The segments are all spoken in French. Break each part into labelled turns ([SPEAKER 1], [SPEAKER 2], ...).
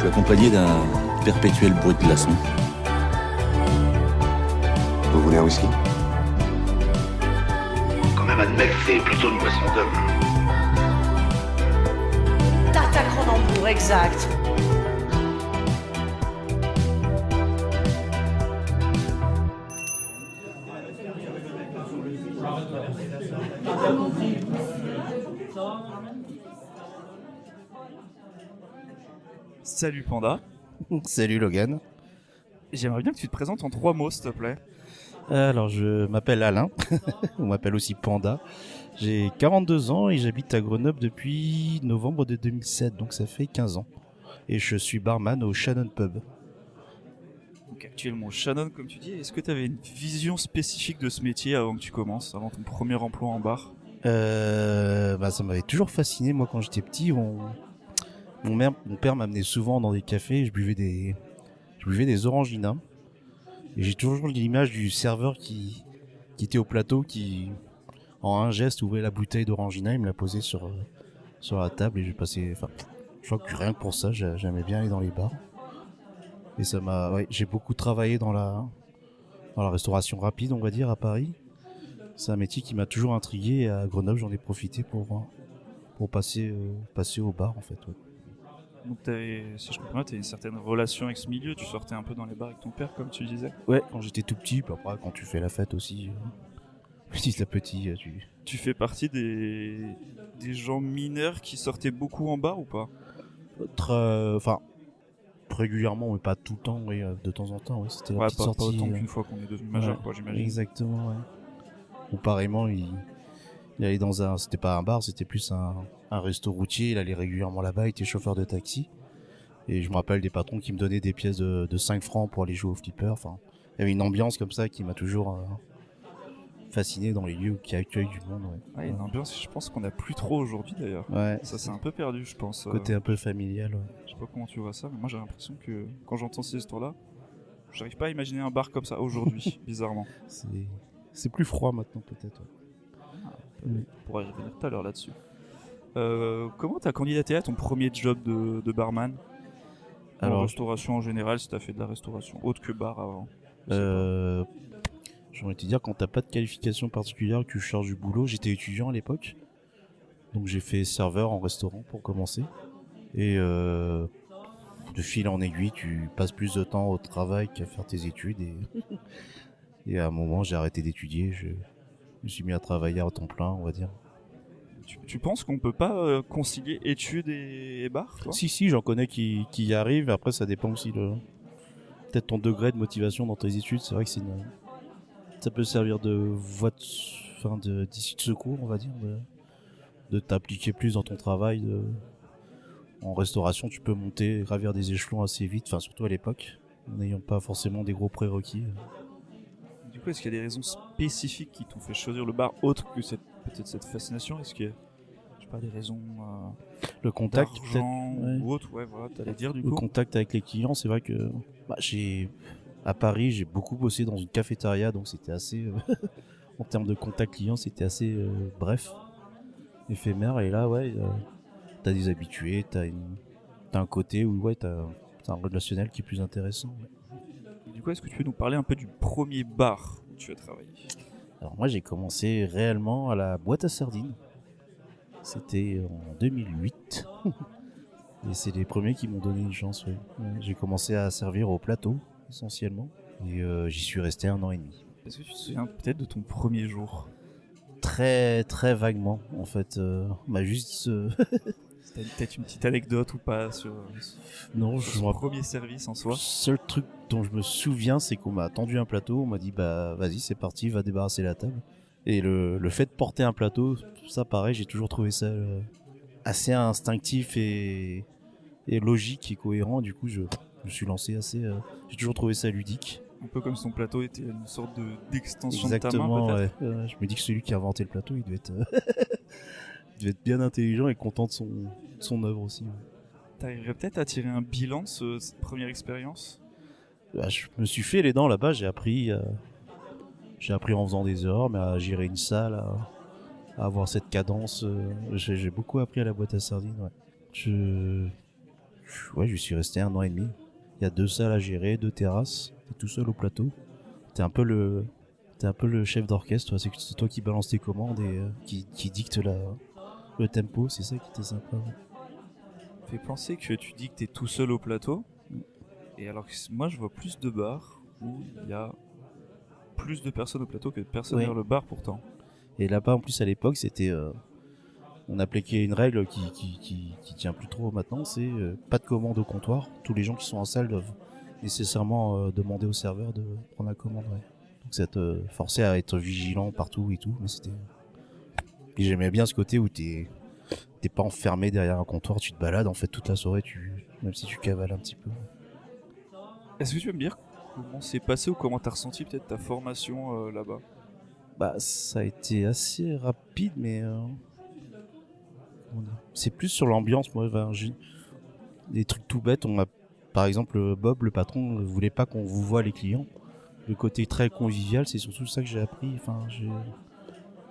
[SPEAKER 1] suis accompagné d'un perpétuel bruit de glaçons.
[SPEAKER 2] Vous voulez un whisky?
[SPEAKER 3] Quand même admettre que c'est plutôt une boisson d'homme.
[SPEAKER 4] Tarte à Cronenbourg, exact.
[SPEAKER 5] Salut Panda.
[SPEAKER 6] Salut Logan.
[SPEAKER 5] J'aimerais bien que tu te présentes en 3 mots, s'il te plaît.
[SPEAKER 6] Alors, je m'appelle Alain, on m'appelle aussi Panda. J'ai 42 ans et j'habite à Grenoble depuis novembre de 2007, donc ça fait 15 ans. Et je suis barman au Shannon Pub.
[SPEAKER 5] Donc actuellement Shannon, comme tu dis. Est-ce que tu avais une vision spécifique de ce métier avant que tu commences, avant ton premier emploi en bar?
[SPEAKER 6] Ça m'avait toujours fasciné, moi, quand j'étais petit. Mon père m'amenait souvent dans des cafés et je buvais des Orangina. Et j'ai toujours l'image du serveur qui était au plateau, qui, en un geste, ouvrait la bouteille d'Orangina, il me la posait sur la table et je crois que rien que pour ça, j'aimais bien aller dans les bars. Et j'ai beaucoup travaillé dans la restauration rapide, on va dire, à Paris. C'est un métier qui m'a toujours intrigué et à Grenoble, j'en ai profité pour passer au bar, en fait. Ouais.
[SPEAKER 5] Donc si je comprends bien, tu as une certaine relation avec ce milieu, tu sortais un peu dans les bars avec ton père, comme tu disais.
[SPEAKER 6] Ouais, quand j'étais tout petit, puis après, quand tu fais la fête aussi, petit à petit,
[SPEAKER 5] Tu fais partie des gens mineurs qui sortaient beaucoup en bar ou pas?
[SPEAKER 6] Régulièrement, mais pas tout le temps, oui, de temps en temps, oui, c'était la petite
[SPEAKER 5] pas
[SPEAKER 6] sortie.
[SPEAKER 5] autant qu'une fois qu'on est devenu majeur, quoi, j'imagine.
[SPEAKER 6] Exactement, ouais. Ou pareillement, il allait c'était pas un bar, c'était plus un resto routier, il allait régulièrement là-bas, il était chauffeur de taxi. Et je me rappelle des patrons qui me donnaient des pièces de 5 francs pour aller jouer au flipper. Enfin, il y avait une ambiance comme ça qui m'a toujours fasciné dans les lieux qui accueillent du monde. Ouais.
[SPEAKER 5] Ouais, une ambiance, je pense qu'on a plus trop aujourd'hui d'ailleurs.
[SPEAKER 6] Ouais,
[SPEAKER 5] ça c'est un peu perdu, je pense.
[SPEAKER 6] Côté un peu familial. Ouais.
[SPEAKER 5] Je sais pas comment tu vois ça, mais moi j'ai l'impression que quand j'entends ces histoires-là, j'arrive pas à imaginer un bar comme ça aujourd'hui, bizarrement.
[SPEAKER 6] C'est plus froid maintenant peut-être.
[SPEAKER 5] Ouais. On pourra y revenir tout à l'heure là-dessus. Comment t'as candidaté à ton premier job de barman? Alors, restauration en général, si t'as fait de la restauration autre que bar avant.
[SPEAKER 6] J'ai envie de te dire, quand t'as pas de qualification particulière, que tu cherches du boulot, j'étais étudiant à l'époque, donc j'ai fait serveur en restaurant pour commencer. Et de fil en aiguille, tu passes plus de temps au travail qu'à faire tes études. Et à un moment, j'ai arrêté d'étudier, je me suis mis à travailler à temps plein, on va dire.
[SPEAKER 5] Tu penses qu'on peut pas concilier études et bar, toi?
[SPEAKER 6] Si, j'en connais qui y arrivent. Après, ça dépend aussi peut-être ton degré de motivation dans tes études. C'est vrai que ça peut servir d'issue de secours, on va dire, de t'appliquer plus dans ton travail. En restauration, tu peux gravir des échelons assez vite, enfin surtout à l'époque, en n'ayant pas forcément des gros prérequis.
[SPEAKER 5] Du coup, est-ce qu'il y a des raisons spécifiques qui t'ont fait choisir le bar autre que peut-être cette fascination? Est-ce qu'il y a, je sais pas, des raisons
[SPEAKER 6] le contact
[SPEAKER 5] d'argent
[SPEAKER 6] peut-être,
[SPEAKER 5] ou autre? Ouais, voilà, t'allais dire du coup.
[SPEAKER 6] Le contact avec les clients, c'est vrai que à Paris, j'ai beaucoup bossé dans une cafétéria, donc c'était assez en termes de contact client, c'était assez bref, éphémère. Et là, ouais, t'as des habitués, t'as un côté où ouais, t'as un relationnel qui est plus intéressant. Ouais.
[SPEAKER 5] Du coup, est-ce que tu peux nous parler un peu du premier bar où tu as travaillé?
[SPEAKER 6] Alors moi, j'ai commencé réellement à la boîte à sardines. C'était en 2008. Et c'est les premiers qui m'ont donné une chance. Ouais. J'ai commencé à servir au plateau, essentiellement. Et j'y suis resté 1 an et demi.
[SPEAKER 5] Est-ce que tu te souviens peut-être de ton premier jour?
[SPEAKER 6] Très, très vaguement, en fait.
[SPEAKER 5] T'as peut-être une petite anecdote ou pas sur son premier service en soi?
[SPEAKER 6] Le seul truc dont je me souviens, c'est qu'on m'a tendu un plateau, on m'a dit bah vas-y, c'est parti, va débarrasser la table. Et le fait de porter un plateau, ça pareil, j'ai toujours trouvé ça assez instinctif et logique et cohérent. Du coup, je me suis lancé j'ai toujours trouvé ça ludique.
[SPEAKER 5] Un peu comme si ton plateau était une sorte d'extension
[SPEAKER 6] Exactement,
[SPEAKER 5] de ta main, peut-être.
[SPEAKER 6] Ouais. Je me dis que celui qui a inventé le plateau, il devait être bien intelligent et content de son œuvre aussi. Ouais.
[SPEAKER 5] T'arriverais peut-être à tirer un bilan de cette première expérience?
[SPEAKER 6] Je me suis fait les dents là-bas, j'ai appris en faisant des erreurs, mais à gérer une salle, à avoir cette cadence. J'ai beaucoup appris à la boîte à sardines. Ouais. Je je suis resté 1 an et demi. Il y a 2 salles à gérer, 2 terrasses. T'es tout seul au plateau. T'es un peu le chef d'orchestre. Toi. C'est toi qui balance tes commandes et qui dicte le tempo. C'est ça qui était sympa. Ouais.
[SPEAKER 5] Fait penser que tu dis que t'es tout seul au plateau. Et alors que moi, je vois plus de bars où il y a plus de personnes au plateau que de personnes
[SPEAKER 6] Oui.
[SPEAKER 5] vers le bar pourtant.
[SPEAKER 6] Et là-bas, en plus, à l'époque, c'était... on appliquait une règle qui tient plus trop maintenant, c'est pas de commande au comptoir. Tous les gens qui sont en salle doivent nécessairement demander au serveur de prendre la commande. Ouais. Donc ça te forçait à être vigilant partout et tout. Mais c'était... Et j'aimais bien ce côté où t'es pas enfermé derrière un comptoir, tu te balades en fait toute la soirée, même si tu cavales un petit peu.
[SPEAKER 5] Est-ce que tu veux me dire comment c'est passé ou comment t'as ressenti peut-être ta formation là-bas?
[SPEAKER 6] Bah ça a été assez rapide, mais comment dire, c'est plus sur l'ambiance. Moi, des trucs tout bêtes. Par exemple, Bob, le patron, ne voulait pas qu'on vous voie les clients. Le côté très convivial, c'est surtout ça que j'ai appris.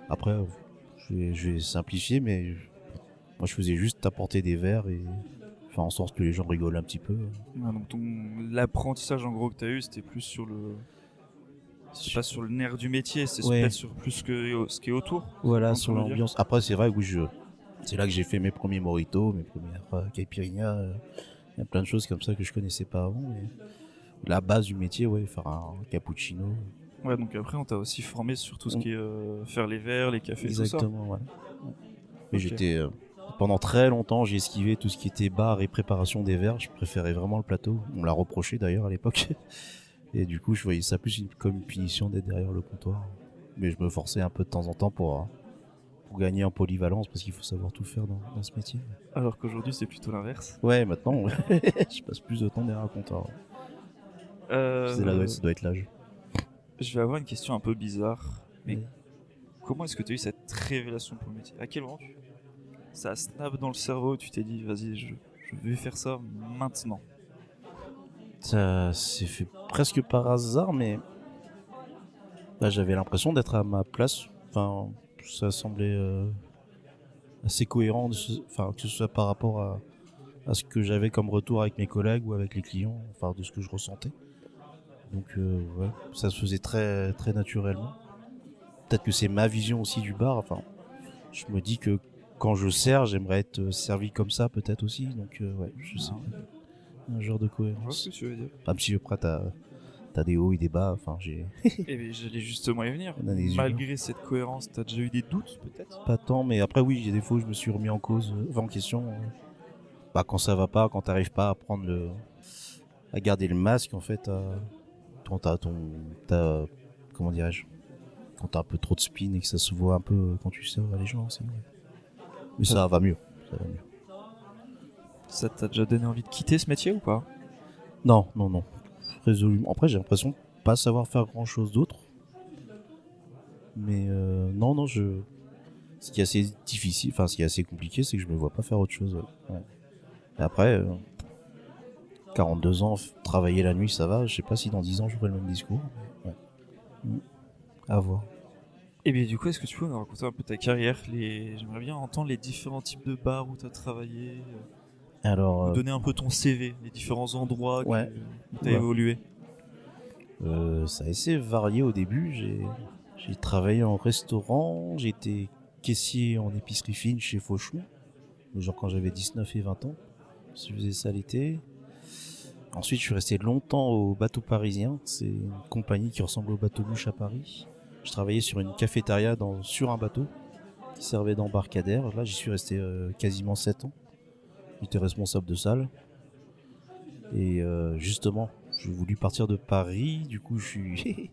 [SPEAKER 6] Après, je vais simplifier, mais moi je faisais juste apporter des verres et faire en sorte que les gens rigolent un petit peu.
[SPEAKER 5] Ah, donc l'apprentissage en gros que t'as eu, c'était plus sur le... C'est pas sur le nerf du métier, c'est
[SPEAKER 6] Ouais.
[SPEAKER 5] peut-être sur plus que ce qui est autour.
[SPEAKER 6] Voilà,
[SPEAKER 5] Comment
[SPEAKER 6] sur
[SPEAKER 5] on peut dire.
[SPEAKER 6] l'ambiance. Après, c'est vrai que c'est là que j'ai fait mes premiers mojitos, mes premières caipirinhas. Il y a plein de choses comme ça que je connaissais pas avant. Mais la base du métier, ouais, faire un cappuccino.
[SPEAKER 5] Ouais, donc après on t'a aussi formé sur tout ce qui est faire les verres, les cafés, tout ça.
[SPEAKER 6] Exactement, voilà. Mais
[SPEAKER 5] Ok.
[SPEAKER 6] j'étais pendant très longtemps, j'ai esquivé tout ce qui était bar et préparation des verres. Je préférais vraiment le plateau. On me l'a reproché d'ailleurs à l'époque. Et du coup, je voyais ça plus comme une punition d'être derrière le comptoir. Mais je me forçais un peu de temps en temps pour gagner en polyvalence parce qu'il faut savoir tout faire dans ce métier.
[SPEAKER 5] Alors qu'aujourd'hui c'est plutôt l'inverse.
[SPEAKER 6] Ouais, maintenant, je passe plus de temps derrière un comptoir. Ça doit être l'âge.
[SPEAKER 5] Je vais avoir une question un peu bizarre. Mais
[SPEAKER 6] Oui.
[SPEAKER 5] comment est-ce que tu as eu cette révélation pour le métier? À quel moment ça a snap dans le cerveau, tu t'es dit vas-y, je vais faire ça maintenant?
[SPEAKER 6] Ça s'est fait presque par hasard, mais là, j'avais l'impression d'être à ma place. Enfin, ça semblait assez cohérent, que ce soit par rapport à ce que j'avais comme retour avec mes collègues ou avec les clients, enfin de ce que je ressentais. Donc ouais, ça se faisait très très naturellement. Peut-être que c'est ma vision aussi du bar. Enfin, je me dis que quand je sers, j'aimerais être servi comme ça peut-être aussi. Donc ouais, je sais pas. Un genre de
[SPEAKER 5] Je vois
[SPEAKER 6] cohérence.
[SPEAKER 5] ce que tu veux dire.
[SPEAKER 6] Même si après t'as des hauts et des bas. Enfin, j'ai
[SPEAKER 5] Et bien j'allais justement y venir.
[SPEAKER 6] On a des
[SPEAKER 5] Malgré cette cohérence, t'as déjà eu des doutes peut-être?
[SPEAKER 6] pas tant, mais après oui, il y a des fois où je me suis remis en cause, en question. Bah quand ça va pas, quand t'arrives pas à à garder le masque en fait, quand comment dirais-je, quand t'as un peu trop de spin et que ça se voit un peu quand tu sers à les gens aussi. Ouais. Mais ça va mieux. Ça va mieux.
[SPEAKER 5] Ça t'a déjà donné envie de quitter ce métier ou pas?
[SPEAKER 6] Non. Résolument. Après, j'ai l'impression de pas savoir faire grand chose d'autre. Mais non, ce qui est assez difficile, enfin, ce qui est assez compliqué, c'est que je me vois pas faire autre chose. Ouais. Et après, 42 ans, travailler la nuit, ça va. Je sais pas si dans 10 ans, j'aurai le même discours. Ouais. À voir.
[SPEAKER 5] Et bien du coup, est-ce que tu peux nous raconter un peu ta carrière? J'aimerais bien entendre les différents types de bars où t'as travaillé,
[SPEAKER 6] Alors,
[SPEAKER 5] nous donner un peu ton CV, les différents endroits
[SPEAKER 6] Ouais.
[SPEAKER 5] où t'as
[SPEAKER 6] Ouais.
[SPEAKER 5] évolué.
[SPEAKER 6] ça a assez varié au début. J'ai travaillé en restaurant, j'ai été caissier en épicerie fine chez Fauchon, genre quand j'avais 19 et 20 ans. Je faisais ça l'été. Ensuite, je suis resté longtemps au Bateau Parisien. C'est une compagnie qui ressemble au Bateau Mouche à Paris. Je travaillais sur une cafétéria sur un bateau qui servait d'embarcadère. Là, j'y suis resté quasiment 7 ans. J'étais responsable de salle. Et justement, j'ai voulu partir de Paris. Du coup, j'ai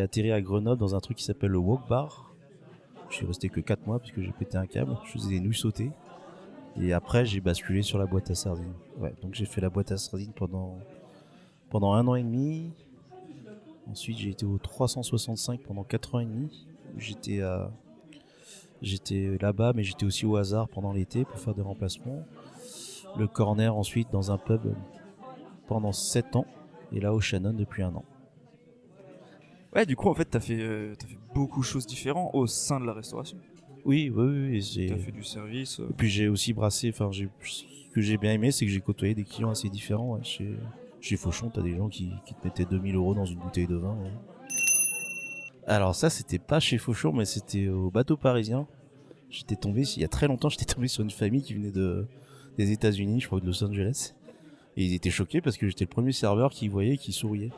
[SPEAKER 6] atterri à Grenoble dans un truc qui s'appelle le Walk Bar. Je suis resté que 4 mois puisque j'ai pété un câble. Je faisais des nouilles sautées. Et après, j'ai basculé sur la boîte à sardines. Ouais, donc j'ai fait la boîte à sardines pendant 1 an et demi. Ensuite, j'ai été au 365 pendant 4 ans et demi. J'étais là-bas, mais j'étais aussi au hasard pendant l'été pour faire des remplacements. Le corner ensuite dans un pub pendant 7 ans. Et là au Shannon depuis 1 an.
[SPEAKER 5] Ouais, du coup, en fait, t'as fait beaucoup de choses différentes au sein de la restauration.
[SPEAKER 6] Oui, oui, oui.
[SPEAKER 5] T'as fait du service.
[SPEAKER 6] Et puis j'ai aussi brassé, ce que j'ai bien aimé, c'est que j'ai côtoyé des clients assez différents. Ouais. Chez Fauchon, t'as des gens qui te mettaient 2000 € dans une bouteille de vin. Ouais. Alors ça, c'était pas chez Fauchon, mais c'était au bateau parisien. Il y a très longtemps, j'étais tombé sur une famille qui venait des États-Unis, je crois de Los Angeles. Et ils étaient choqués parce que j'étais le premier serveur qu'ils voyaient, qui souriait.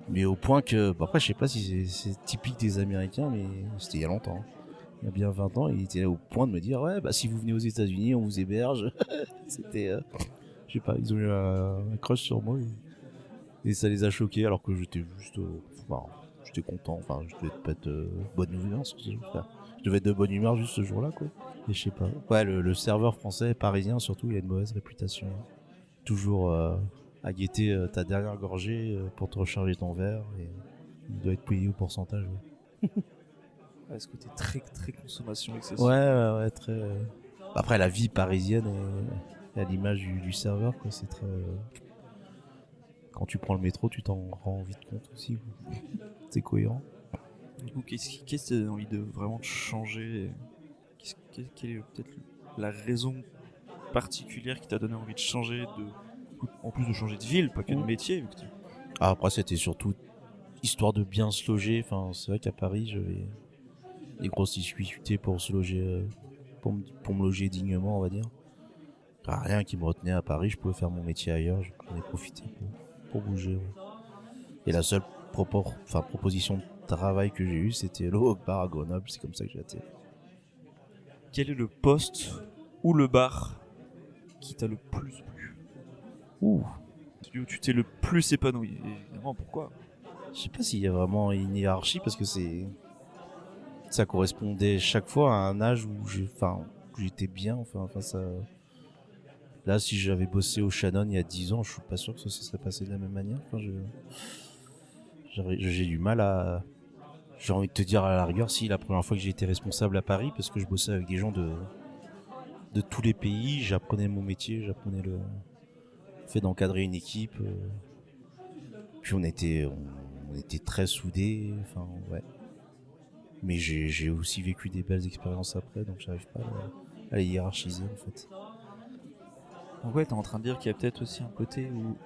[SPEAKER 6] Mais au point que, après je sais pas si c'est typique des Américains, mais c'était il y a longtemps. Il y a bien 20 ans, et ils étaient au point de me dire, ouais, bah si vous venez aux États-Unis, on vous héberge. C'était, je sais pas, ils ont eu un crush sur moi et ça les a choqués alors que j'étais juste, j'étais content, je devais pas être de bonne humeur ce jour-là. Je devais être de bonne humeur juste ce jour-là, quoi. Et je sais pas. Ouais, le serveur français, parisien surtout, il a une mauvaise réputation. Toujours à guetter ta dernière gorgée pour te recharger ton verre, et il doit être payé au pourcentage. Ouais.
[SPEAKER 5] Est-ce que t'es très très consommation excessive?
[SPEAKER 6] Ouais, très. Après, la vie parisienne est à l'image du serveur, quoi. C'est très. Quand tu prends le métro, tu t'en rends vite compte aussi. Quoi. C'est cohérent.
[SPEAKER 5] Du coup, qu'est-ce que t'as envie de vraiment changer? Quelle est peut-être la raison particulière qui t'a donné envie de changer en plus de changer de ville, pas que de métier, vu que
[SPEAKER 6] après, c'était surtout histoire de bien se loger. Enfin, c'est vrai qu'à Paris, j'avais des grosses difficultés pour se loger, pour me loger dignement, on va dire. Rien qui me retenait à Paris, je pouvais faire mon métier ailleurs, j'en ai profité pour bouger. Ouais. Et la seule proposition de travail que j'ai eue, c'était le bar à Grenoble, c'est comme ça que j'ai atterri.
[SPEAKER 5] Quel est le poste ou le bar qui t'a le plus plu? Où tu t'es le plus épanoui? Et évidemment, pourquoi?
[SPEAKER 6] Je sais pas s'il y a vraiment une hiérarchie, parce que ça correspondait chaque fois à un âge où j'étais bien. Ça. Là, si j'avais bossé au Shannon il y a 10 ans, je suis pas sûr que ça se serait passé de la même manière. J'ai du mal à. J'ai envie de te dire à la rigueur, si la première fois que j'ai été responsable à Paris, parce que je bossais avec des gens de tous les pays, j'apprenais mon métier, j'apprenais le fait d'encadrer une équipe. Puis on était très soudés. Ouais. Mais j'ai aussi vécu des belles expériences après, donc j'arrive pas à les hiérarchiser en fait.
[SPEAKER 5] Donc ouais, t'es en train de dire qu'il y a peut-être aussi un côté où,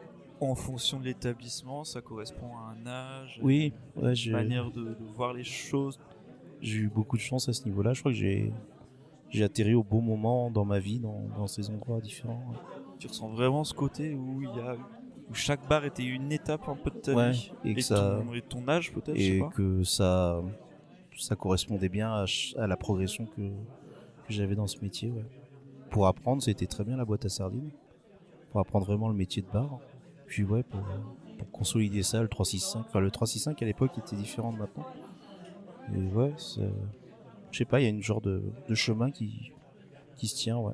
[SPEAKER 5] en fonction de l'établissement, ça correspond à un âge,
[SPEAKER 6] oui, ouais,
[SPEAKER 5] une manière de voir les choses.
[SPEAKER 6] J'ai eu beaucoup de chance à ce niveau-là. Je crois que j'ai atterri au bon moment dans ma vie, dans ces endroits différents. Ouais.
[SPEAKER 5] Tu ressens vraiment ce côté où où chaque bar était une étape un peu de ta vie
[SPEAKER 6] et
[SPEAKER 5] ton âge peut-être,
[SPEAKER 6] et
[SPEAKER 5] je sais pas.
[SPEAKER 6] Que ça correspondait bien à la progression que j'avais dans ce métier. Ouais. Pour apprendre, c'était très bien la boîte à sardines. Pour apprendre vraiment le métier de bar. Puis ouais, pour consolider ça, le 365. Enfin, le 365 à l'époque était différent de maintenant. Et ouais, je sais pas, il y a une genre de chemin qui se tient, ouais.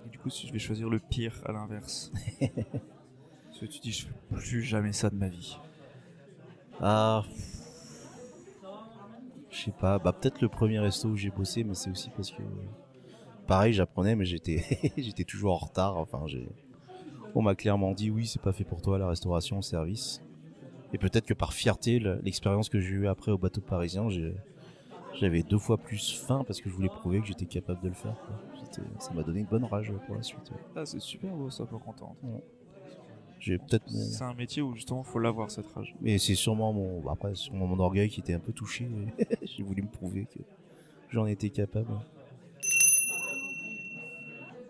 [SPEAKER 5] Et du coup, si je vais choisir le pire à l'inverse. Parce que tu dis, je fais plus jamais ça de ma vie.
[SPEAKER 6] Ah. Je sais pas, peut-être le premier resto où j'ai bossé, mais c'est aussi parce que. Pareil, j'apprenais, mais j'étais toujours en retard. On m'a clairement dit, oui, c'est pas fait pour toi la restauration, le service. Et peut-être que par fierté, l'expérience que j'ai eue après au bateau parisien, j'avais 2 fois plus faim parce que je voulais prouver que j'étais capable de le faire. Quoi. Ça m'a donné une bonne rage pour la suite. Ouais.
[SPEAKER 5] Ah, c'est super beau ça, pour content.
[SPEAKER 6] Ouais.
[SPEAKER 5] C'est un métier où justement faut l'avoir cette rage.
[SPEAKER 6] Mais c'est sûrement mon orgueil qui était un peu touché. J'ai voulu me prouver que j'en étais capable.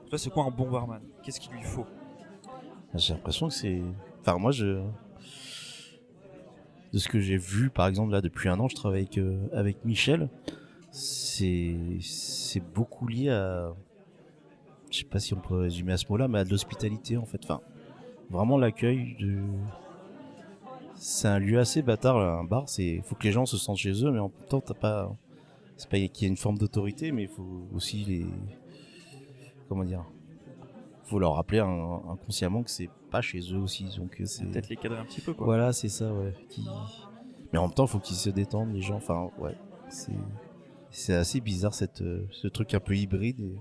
[SPEAKER 5] Toi, c'est quoi un bon barman? Qu'est-ce qu'il lui faut?
[SPEAKER 6] J'ai l'impression que c'est. Enfin, moi, de ce que j'ai vu, par exemple, là, depuis 1 an, je travaille avec Michel. C'est beaucoup lié à. Je sais pas si on peut résumer à ce mot-là, mais à de l'hospitalité, en fait. Enfin, vraiment l'accueil de. C'est un lieu assez bâtard, là, un bar. Faut que les gens se sentent chez eux, mais en même temps, c'est pas qu'il y ait une forme d'autorité, mais il faut aussi comment dire, faut leur rappeler inconsciemment que c'est pas chez eux aussi, donc c'est
[SPEAKER 5] peut-être les cadrer un petit peu, quoi.
[SPEAKER 6] Voilà, c'est ça, ouais. Mais en même temps, faut qu'ils se détendent, les gens. Enfin, ouais, c'est assez bizarre ce truc un peu hybride.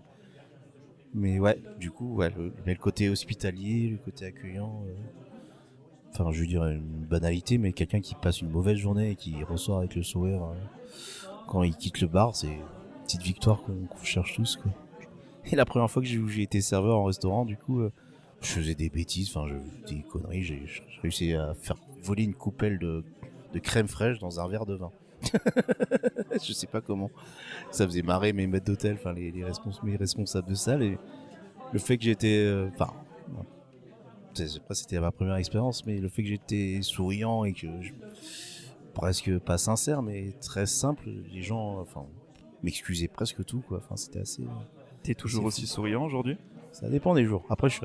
[SPEAKER 6] Mais ouais, du coup, ouais, le côté hospitalier, le côté accueillant. Enfin, je veux dire une banalité, mais quelqu'un qui passe une mauvaise journée et qui ressort avec le sourire quand il quitte le bar, petite victoire qu'on cherche tous, quoi. Et la première fois que j'ai été serveur en restaurant, du coup, je faisais des bêtises, enfin, des conneries. J'ai réussi à faire voler une coupelle de crème fraîche dans un verre de vin. Je sais pas comment. Ça faisait marrer mes maîtres d'hôtel, enfin, mes responsables de salle. Et le fait que j'étais, après c'était ma première expérience, mais le fait que j'étais souriant et que presque pas sincère, mais très simple, les gens, enfin, m'excusaient presque tout, quoi. Enfin, c'était assez.
[SPEAKER 5] T'es toujours aussi souriant aujourd'hui?
[SPEAKER 6] Ça dépend des jours. Après, je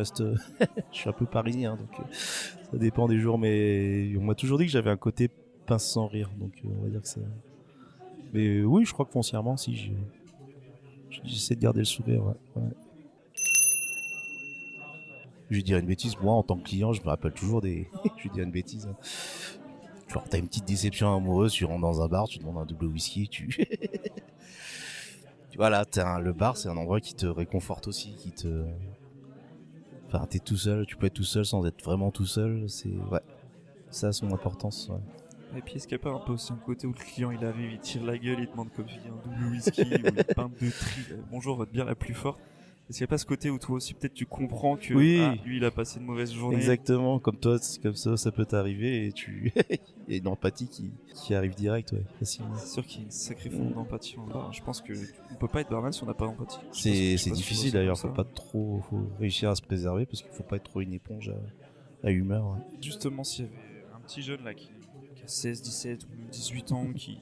[SPEAKER 6] suis un peu parisien, donc ça dépend des jours. Mais on m'a toujours dit que j'avais un côté pince sans rire, donc on va dire que ça. Mais oui, je crois que foncièrement, si j'essaie de garder le sourire. Ouais. Je vais dire une bêtise. Moi, en tant que client, je me rappelle toujours des. Je vais dire une bêtise. Hein. Genre, t'as une petite déception amoureuse, tu rentres dans un bar, tu demandes un double whisky, Voilà, le bar, c'est un endroit qui te réconforte aussi, Enfin, t'es tout seul, tu peux être tout seul sans être vraiment tout seul, ouais. Ça a son importance, ouais.
[SPEAKER 5] Et puis est-ce qu'il n'y a pas un peu aussi un côté où le client il arrive, il tire la gueule, il demande comme tu dis un double whisky ou une pinte de tri, bonjour votre bière la plus forte. Est-ce qu'il n'y a pas ce côté où toi aussi peut-être tu comprends que lui il a passé une mauvaise journée?
[SPEAKER 6] Exactement, comme toi, comme ça peut t'arriver et il y a une empathie qui arrive direct, ouais, facilement.
[SPEAKER 5] C'est sûr qu'il y a une sacrée forme d'empathie en bar. Je pense que on peut pas être barman si on n'a pas d'empathie.
[SPEAKER 6] C'est difficile d'ailleurs, faut réussir à se préserver parce qu'il faut pas être trop une éponge à humeur. Ouais.
[SPEAKER 5] Justement, s'il y avait un petit jeune là qui a 16, 17 ou 18 ans qui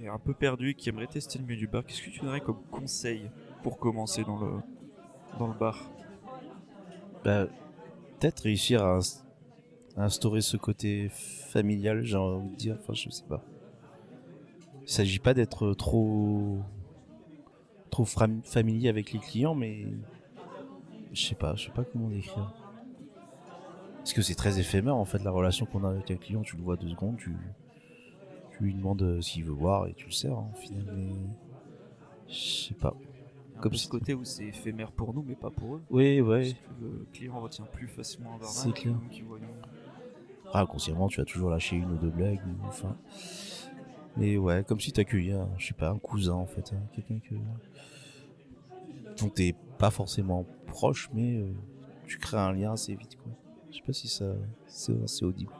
[SPEAKER 5] est un peu perdu et qui aimerait tester le milieu du bar, qu'est-ce que tu donnerais comme conseil pour commencer dans le bar?
[SPEAKER 6] Peut-être réussir à instaurer ce côté familial, j'ai envie de dire, enfin je sais pas. Il s'agit pas d'être trop familier avec les clients, mais je sais pas comment décrire. Parce que c'est très éphémère en fait la relation qu'on a avec un client, tu le vois 2 secondes, tu lui demandes s'il veut boire et tu le sers en final, mais je sais pas.
[SPEAKER 5] Comme ce côté où c'est éphémère pour nous mais pas pour eux.
[SPEAKER 6] Oui, ouais.
[SPEAKER 5] Parce que le client retient plus facilement un barman.
[SPEAKER 6] C'est clair. Consciemment tu vas toujours lâcher une ou 2 blagues, enfin. Mais ouais, comme si t'accueillais je sais pas, un cousin en fait, quelqu'un dont t'es pas forcément proche, mais tu crées un lien assez vite, quoi. Je sais pas si c'est audible.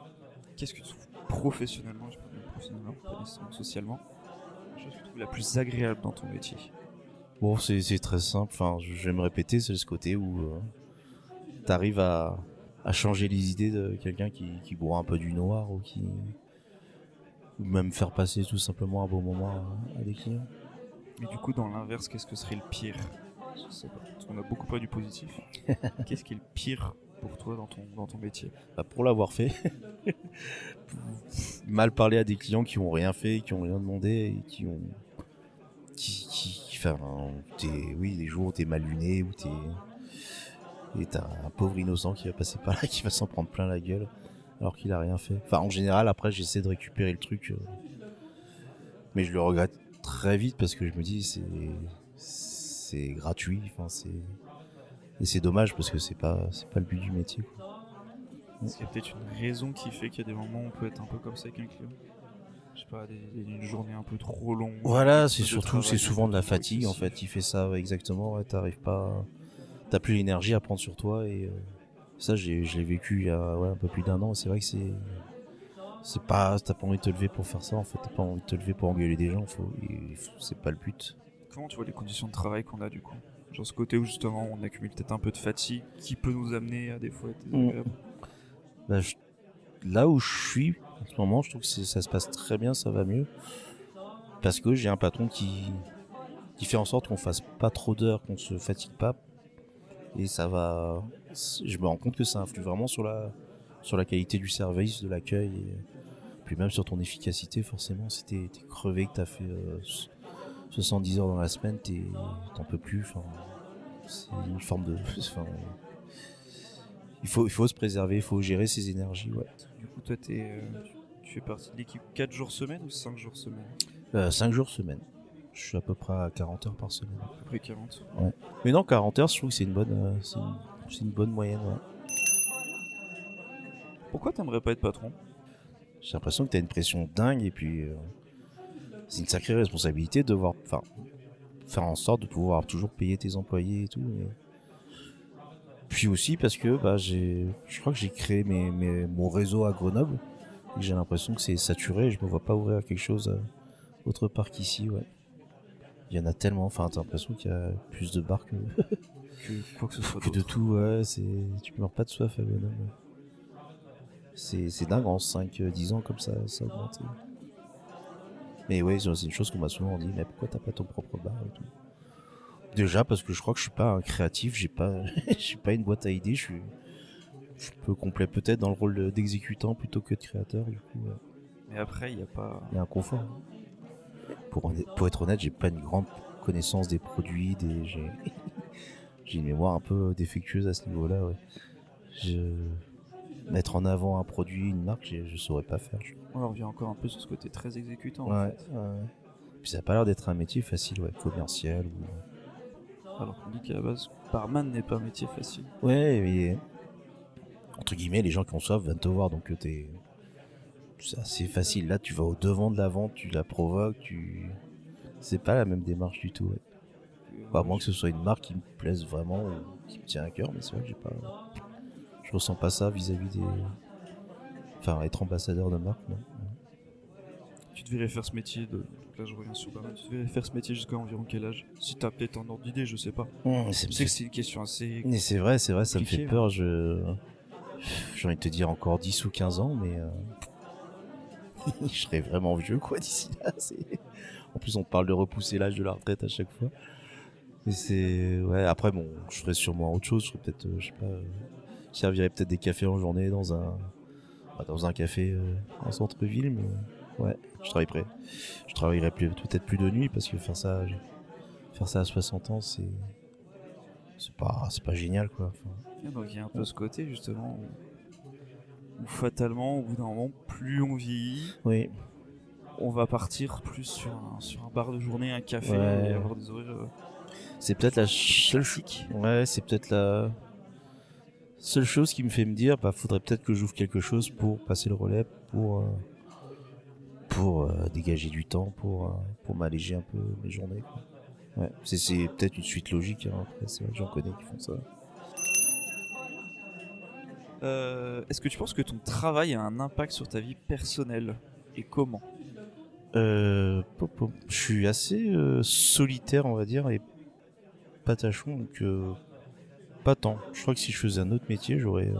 [SPEAKER 6] Qu'est-ce que tu trouves
[SPEAKER 5] professionnellement, je parle professionnellement, pas nécessairement socialement, la chose que tu trouves la plus agréable dans ton métier?
[SPEAKER 6] Bon, c'est très simple, enfin, je vais me répéter, c'est ce côté où t'arrives à changer les idées de quelqu'un qui boit un peu du noir ou même faire passer tout simplement un bon moment à des clients.
[SPEAKER 5] Mais du coup, dans l'inverse, qu'est-ce que serait le pire? Je sais pas, parce qu'on a beaucoup parlé du positif. Qu'est-ce qui est le pire pour toi dans ton métier?
[SPEAKER 6] Pour l'avoir fait, mal parler à des clients qui ont rien fait, qui ont rien demandé et des jours où t'es mal luné, et t'as un pauvre innocent qui va passer par là, qui va s'en prendre plein la gueule alors qu'il a rien fait. Enfin, en général, après, j'essaie de récupérer le truc, mais je le regrette très vite parce que je me dis c'est gratuit, enfin et c'est dommage parce que c'est pas le but du métier, quoi.
[SPEAKER 5] Est-ce qu'il y a peut-être une raison qui fait qu'il y a des moments où on peut être un peu comme ça avec un client? Je sais pas, une journée un peu trop longue.
[SPEAKER 6] Voilà, c'est souvent de la fatigue en fait. Il fait ça exactement. Ouais, t'as plus l'énergie à prendre sur toi et ça, je l'ai vécu il y a un peu plus d'1 an. C'est vrai que c'est pas, t'as pas envie de te lever pour faire ça en fait. T'as pas envie de te lever pour engueuler des gens. C'est pas le but.
[SPEAKER 5] Comment tu vois les conditions de travail qu'on a du coup? Genre ce côté où justement on accumule peut-être un peu de fatigue qui peut nous amener à des fois être désagréable.
[SPEAKER 6] Là où je suis en ce moment, je trouve que ça se passe très bien, ça va mieux. Parce que j'ai un patron qui fait en sorte qu'on fasse pas trop d'heures, qu'on se fatigue pas. Et ça va. Je me rends compte que ça influe vraiment sur la qualité du service, de l'accueil. Et puis même sur ton efficacité, forcément. Si t'es crevé, que t'as fait 70 heures dans la semaine, t'en peux plus. Enfin, c'est une forme de. Enfin, il faut se préserver, il faut gérer ses énergies, ouais.
[SPEAKER 5] Du coup, toi, tu fais partie de l'équipe 4 jours semaine ou 5 jours semaine?
[SPEAKER 6] 5 jours semaine. Je suis à peu près à 40 heures par semaine.
[SPEAKER 5] À peu près 40.
[SPEAKER 6] Ouais. Mais non, 40 heures, je trouve que c'est une bonne moyenne, ouais.
[SPEAKER 5] Pourquoi t'aimerais pas être patron?
[SPEAKER 6] J'ai l'impression que t'as une pression dingue et puis c'est une sacrée responsabilité de devoir... Enfin, faire en sorte de pouvoir toujours payer tes employés et tout. Puis aussi parce que je crois que j'ai créé mon réseau à Grenoble. Et j'ai l'impression que c'est saturé. Et je me vois pas ouvrir quelque chose autre part qu'ici. Ouais. Il y en a tellement. Enfin, t'as l'impression qu'il y a plus de bars que
[SPEAKER 5] quoi que ce soit
[SPEAKER 6] de
[SPEAKER 5] d'autre.
[SPEAKER 6] tout. Ouais, tu meurs pas de soif à Grenoble. C'est dingue en 5-10 ans comme ça a augmenté. Mais ouais, c'est une chose qu'on m'a souvent dit. Mais pourquoi t'as pas ton propre bar et tout? Déjà parce que je crois que je suis pas un créatif, j'ai pas une boîte à idées, je peux complet peut-être dans le rôle d'exécutant plutôt que de créateur, du coup.
[SPEAKER 5] Mais après, il y a
[SPEAKER 6] un confort. Pour être honnête, j'ai pas une grande connaissance des produits, j'ai une mémoire un peu défectueuse à ce niveau-là, ouais. Mettre en avant un produit, une marque, je saurais pas faire.
[SPEAKER 5] On revient encore un peu sur ce côté très exécutant.
[SPEAKER 6] Ouais,
[SPEAKER 5] en fait.
[SPEAKER 6] Puis ça a pas l'air d'être un métier facile, ouais, commercial ou...
[SPEAKER 5] Alors qu'on dit qu'à la base, barman n'est pas un métier facile.
[SPEAKER 6] Ouais, mais entre guillemets, les gens qui en soif viennent te voir, donc c'est assez facile. Là, tu vas au devant de la vente, tu la provoques, c'est pas la même démarche du tout. Ouais. À moins que ce soit une marque qui me plaise vraiment, ou qui me tient à cœur, mais c'est vrai que je ressens pas ça vis-à-vis des... Enfin, être ambassadeur de marque, non.
[SPEAKER 5] Tu devrais faire ce métier donc là je reviens sur barman, tu devrais faire ce métier jusqu'à environ quel âge? Si t'as peut-être un ordre d'idée, je sais pas. Je sais que c'est une question assez...
[SPEAKER 6] Mais c'est vrai, ça me fait peur,
[SPEAKER 5] hein.
[SPEAKER 6] J'ai envie de te dire encore 10 ou 15 ans, mais je serais vraiment vieux quoi d'ici là. En plus on parle de repousser l'âge de la retraite à chaque fois. Mais ouais, après bon, je ferais sûrement autre chose, je ferais peut-être, je sais pas, je servirais peut-être des cafés en journée dans un café en centre-ville, mais ouais, je travaillerais peut-être plus de nuit parce que faire ça à 60 ans, c'est pas génial quoi. Enfin,
[SPEAKER 5] Donc il y a un peu ce côté justement où fatalement au bout d'un moment plus on vieillit,
[SPEAKER 6] oui,
[SPEAKER 5] on va partir plus sur un bar de journée, un café
[SPEAKER 6] ouais.
[SPEAKER 5] et avoir des horaires
[SPEAKER 6] C'est peut-être la
[SPEAKER 5] classiques.
[SPEAKER 6] Ouais, c'est peut-être la seule chose qui me fait me dire faudrait peut-être que j'ouvre quelque chose pour passer le relais, pour dégager du temps, pour m'alléger un peu mes journées quoi. Ouais, c'est peut-être une suite logique, hein. Après c'est vrai que j'en connais qui font ça.
[SPEAKER 5] Est-ce que tu penses que ton travail a un impact sur ta vie personnelle et comment?
[SPEAKER 6] Je suis assez solitaire on va dire et patachon, donc pas tant. Je crois que si je faisais un autre métier j'aurais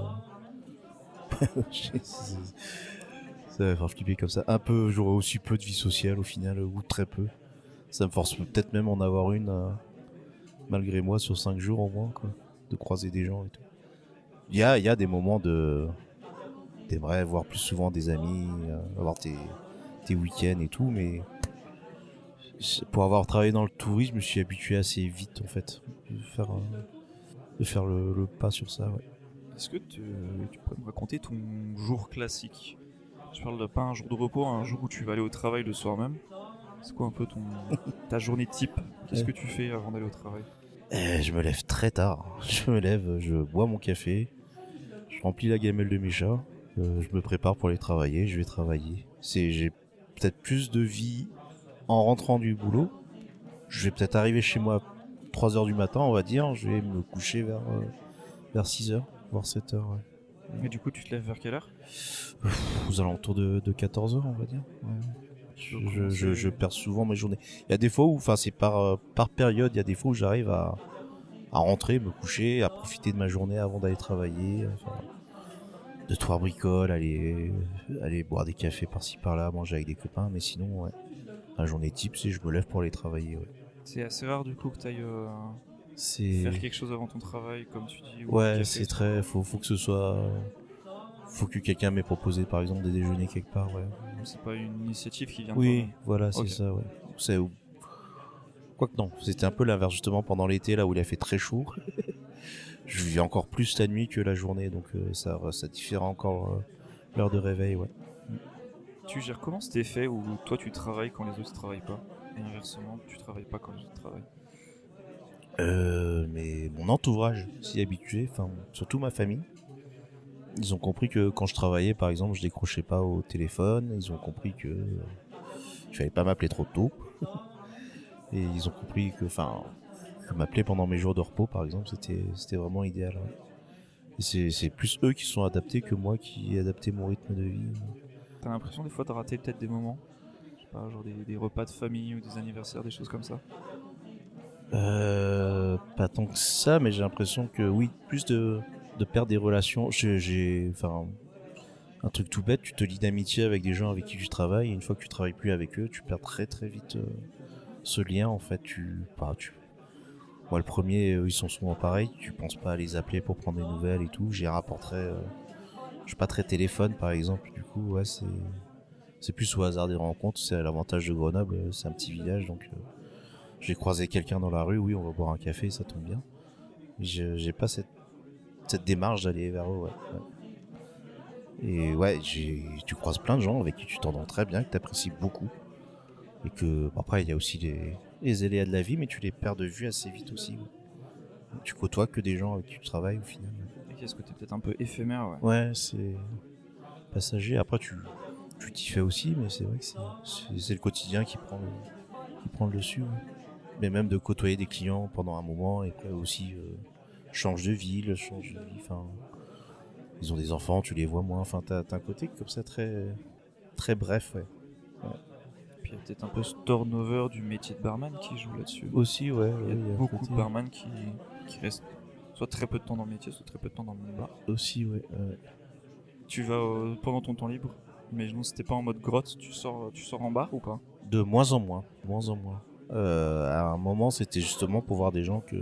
[SPEAKER 6] ça va faire flipper comme ça. Un peu, j'aurais aussi peu de vie sociale au final, ou très peu. Ça me force peut-être même en avoir une, malgré moi, sur 5 jours au moins, quoi. De croiser des gens et tout. Il y a des moments t'aimerais voir plus souvent des amis, avoir tes week-ends et tout, mais pour avoir travaillé dans le tourisme, je me suis habitué assez vite, en fait, de faire le pas sur ça, ouais.
[SPEAKER 5] Est-ce que tu pourrais me raconter ton jour classique? Je parle de pas un jour de repos, un jour où tu vas aller au travail le soir même. C'est quoi un peu ta journée type? Qu'est-ce que tu fais avant d'aller au travail?
[SPEAKER 6] Je me lève très tard. Je bois mon café, je remplis la gamelle de mes chats, je me prépare pour aller travailler, je vais travailler. J'ai peut-être plus de vie en rentrant du boulot. Je vais peut-être arriver chez moi à 3h du matin, on va dire. Je vais me coucher vers 6h, voire 7h. Ouais.
[SPEAKER 5] Et du coup, tu te lèves vers quelle heure?
[SPEAKER 6] Aux alentours de 14h, on va dire. Ouais. Je perds souvent mes journées. Il y a des fois où, enfin, c'est par période, il y a des fois où j'arrive à rentrer, me coucher, à profiter de ma journée avant d'aller travailler. Enfin, 2-3 bricoles, aller boire des cafés par-ci par-là, manger avec des copains. Mais sinon, ouais, la journée type, c'est je me lève pour aller travailler. Ouais.
[SPEAKER 5] C'est assez rare du coup que tu ailles faire quelque chose avant ton travail, comme tu dis. Ou
[SPEAKER 6] ouais,
[SPEAKER 5] café,
[SPEAKER 6] c'est très. Faut que ce soit. Faut que quelqu'un m'ait proposé par exemple des déjeuners quelque part, ouais.
[SPEAKER 5] C'est pas une initiative qui vient de
[SPEAKER 6] Oui,
[SPEAKER 5] toi.
[SPEAKER 6] voilà, c'est
[SPEAKER 5] Ok.
[SPEAKER 6] ça, ouais. C'est quoique non, c'était un peu l'inverse justement pendant l'été là où il a fait très chaud. Je vis encore plus la nuit que la journée, donc ça diffère encore l'heure de réveil, ouais.
[SPEAKER 5] Tu gères comment cet effet où toi tu travailles quand les autres travaillent pas, et inversement tu travailles pas quand les autres travaillent?
[SPEAKER 6] Mais mon entourage s'y est habitué, enfin surtout ma famille. Ils ont compris que quand je travaillais, par exemple, je décrochais pas au téléphone. Ils ont compris que il fallait pas m'appeler trop tôt. Et ils ont compris que m'appeler pendant mes jours de repos, par exemple, c'était vraiment idéal. Ouais. Et c'est plus eux qui sont adaptés que moi qui ai adapté mon rythme de vie.
[SPEAKER 5] T'as l'impression des fois de rater peut-être des moments, je sais pas, genre des repas de famille ou des anniversaires, des choses comme ça?
[SPEAKER 6] Pas tant que ça, mais j'ai l'impression que oui, plus de perdre des relations. Un truc tout bête, tu te lis d'amitié avec des gens avec qui tu travailles, et une fois que tu travailles plus avec eux, tu perds très très vite ce lien. En fait, moi le premier, ils sont souvent pareils, tu penses pas à les appeler pour prendre des nouvelles et tout. J'y rapporterai, je suis pas très téléphone par exemple, du coup, ouais, c'est plus au hasard des rencontres. C'est l'avantage de Grenoble, c'est un petit village, donc j'ai croisé quelqu'un dans la rue, oui, on va boire un café, ça tombe bien. J'ai pas cette démarche d'aller vers eux, ouais. Et ouais, tu croises plein de gens avec qui tu t'entends très bien, que tu apprécies beaucoup. Et que, après, il y a aussi les aléas de la vie, mais tu les perds de vue assez vite aussi. Ouais. Tu côtoies que des gens avec qui tu travailles au final.
[SPEAKER 5] Et est-ce que t'es peut-être un peu éphémère, ouais.
[SPEAKER 6] Ouais, c'est passager. Après, tu t'y fais aussi, mais c'est vrai que c'est le quotidien qui prend le dessus. Ouais. Mais même de côtoyer des clients pendant un moment, et après aussi, change de ville, enfin... Ils ont des enfants, tu les vois moins. Enfin, t'as un côté comme ça très, très bref, ouais.
[SPEAKER 5] Puis il y a peut-être un peu ce turnover du métier de barman qui joue là-dessus.
[SPEAKER 6] Aussi, ouais.
[SPEAKER 5] Il y a beaucoup de barman qui restent soit très peu de temps dans le métier, soit très peu de temps dans le bar.
[SPEAKER 6] Aussi, ouais.
[SPEAKER 5] Tu vas pendant ton temps libre, imaginons si t'es pas en mode grotte, tu sors en bar ou pas?
[SPEAKER 6] De moins en moins. À un moment, c'était justement pour voir des gens que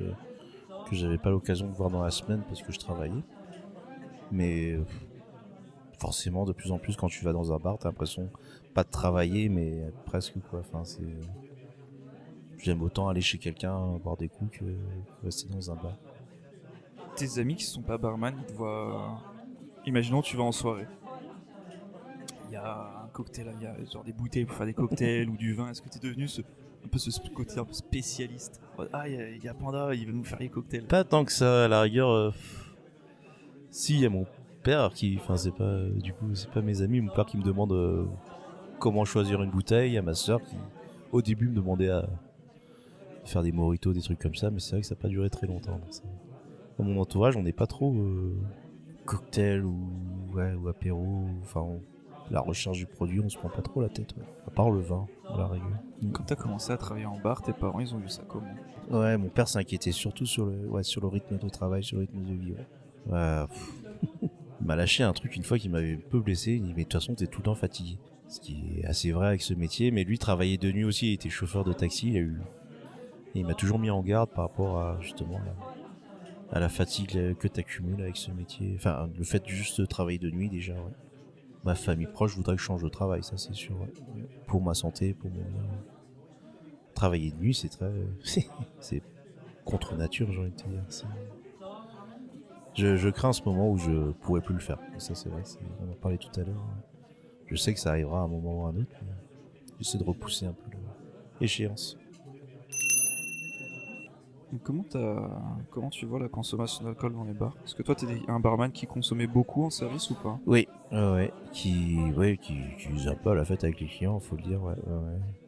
[SPEAKER 6] j'avais pas l'occasion de voir dans la semaine parce que je travaillais. Mais forcément, de plus en plus, quand tu vas dans un bar, t'as l'impression pas de travailler, mais presque, quoi. Enfin, j'aime autant aller chez quelqu'un boire des coups que rester dans un bar.
[SPEAKER 5] Tes amis qui sont pas barman, ils te voient. Imaginons, tu vas en soirée. Il y a un cocktail, il y a genre des bouteilles pour faire des cocktails ou du vin. Est-ce que t'es devenu un peu ce côté un peu spécialiste? Ah, il y a Panda, il va nous faire les cocktails.
[SPEAKER 6] Pas tant que ça, à la rigueur. Si, il y a mon père qui, c'est pas mes amis, mon père qui me demande comment choisir une bouteille, il y a ma soeur qui, au début, me demandait à faire des mojitos, des trucs comme ça, mais c'est vrai que ça n'a pas duré très longtemps. Donc dans mon entourage, on n'est pas trop cocktail ou apéro, la recherche du produit, on se prend pas trop la tête, ouais. À part le vin, à la rigueur.
[SPEAKER 5] Quand t'as commencé à travailler en bar, tes parents, ils ont vu ça comment?
[SPEAKER 6] Ouais, mon père s'inquiétait surtout sur le rythme de travail, sur le rythme de vie, ouais. Il m'a lâché un truc une fois qui m'avait un peu blessé. Il dit mais de toute façon t'es tout le temps fatigué. Ce qui est assez vrai avec ce métier. Mais lui travaillait de nuit aussi, il était chauffeur de taxi. Et il m'a toujours mis en garde par rapport à justement à la fatigue que t'accumules avec ce métier. Enfin le fait de juste travailler de nuit déjà. Ouais. Ma famille proche voudrait que je change de travail, ça c'est sûr. Ouais. Pour ma santé, pour mon bien. Travailler de nuit c'est très c'est contre nature, j'ai envie de te dire. Je crains ce moment où je pourrais plus le faire. Et ça, c'est vrai, on en parlait tout à l'heure. Je sais que ça arrivera à un moment ou à un autre, mais j'essaie de repousser un peu l'échéance.
[SPEAKER 5] Comment tu vois la consommation d'alcool dans les bars? Est-ce que toi, t'es un barman qui consommait beaucoup en service ou pas?
[SPEAKER 6] Oui, qui faisait un peu à la fête avec les clients, faut le dire. Ouais.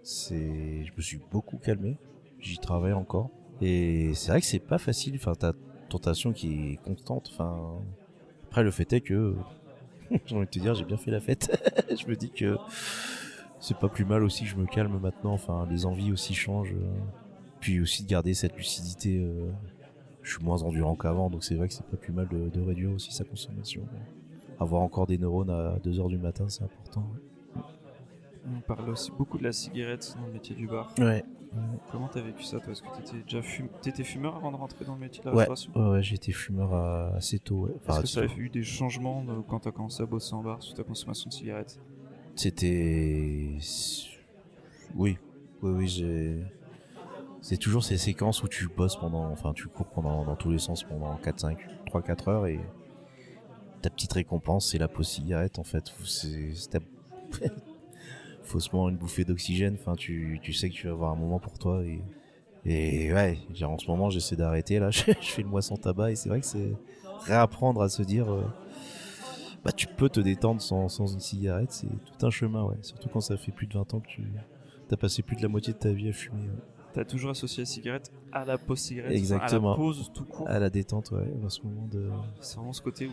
[SPEAKER 6] Je me suis beaucoup calmé. J'y travaille encore. Et c'est vrai que c'est pas facile. Enfin, t'as tentation qui est constante. Après le fait est que j'ai envie de te dire j'ai bien fait la fête. Je me dis que c'est pas plus mal aussi que je me calme maintenant. Les envies aussi changent. Puis aussi de garder cette lucidité. Je suis moins endurant qu'avant, donc c'est vrai que c'est pas plus mal de réduire aussi sa consommation. Avoir encore des neurones à 2h du matin, c'est important. Ouais.
[SPEAKER 5] On parle aussi beaucoup de la cigarette dans le métier du bar.
[SPEAKER 6] Ouais.
[SPEAKER 5] Comment t'as vécu ça, toi? Est-ce que t'étais fumeur avant de rentrer dans le métier de la
[SPEAKER 6] Ouais,
[SPEAKER 5] restauration?
[SPEAKER 6] ouais, j'ai été fumeur assez tôt. Ouais.
[SPEAKER 5] Est-ce que ça a eu des changements quand t'as commencé à bosser en bar sur ta consommation de cigarettes?
[SPEAKER 6] C'était... Oui, c'est toujours ces séquences où tu bosses tu cours dans tous les sens pendant 3-4 heures et ta petite récompense, c'est la pause cigarette, en fait. C'est faussement une bouffée d'oxygène. Tu sais que tu vas avoir un moment pour toi et ouais, en ce moment j'essaie d'arrêter là. Je fais le mois sans tabac et c'est vrai que c'est réapprendre à se dire tu peux te détendre sans une cigarette, c'est tout un chemin, ouais. Surtout quand ça fait plus de 20 ans que tu as passé plus de la moitié de ta vie à fumer. Ouais.
[SPEAKER 5] T'as toujours associé la cigarette à la pause cigarette,
[SPEAKER 6] Exactement.
[SPEAKER 5] à la pause tout court.
[SPEAKER 6] À la détente, ouais, à ce moment de...
[SPEAKER 5] C'est vraiment ce côté où